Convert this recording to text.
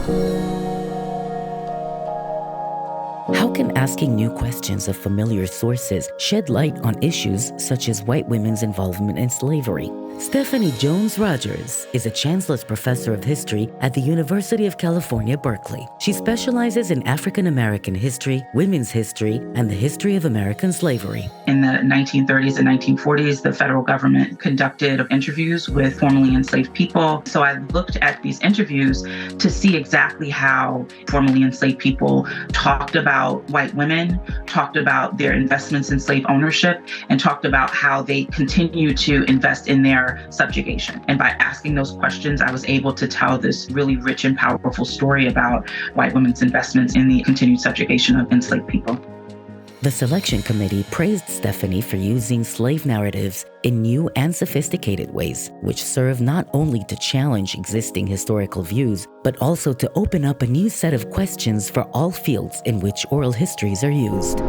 How can asking new questions of familiar sources shed light on issues such as white women's involvement in slavery? Stephanie Jones Rogers is a Chancellor's Professor of History at the University of California, Berkeley. She specializes in African American history, women's history, and the history of American slavery. In the 1930s and 1940s, the federal government conducted interviews with formerly enslaved people. So I looked at these interviews to see exactly how formerly enslaved people talked about white women, talked about their investments in slave ownership, and talked about how they continue to invest in their subjugation. And by asking those questions, I was able to tell this really rich and powerful story about white women's investments in the continued subjugation of enslaved people. The selection committee praised Stephanie for using slave narratives in new and sophisticated ways, which serve not only to challenge existing historical views, but also to open up a new set of questions for all fields in which oral histories are used.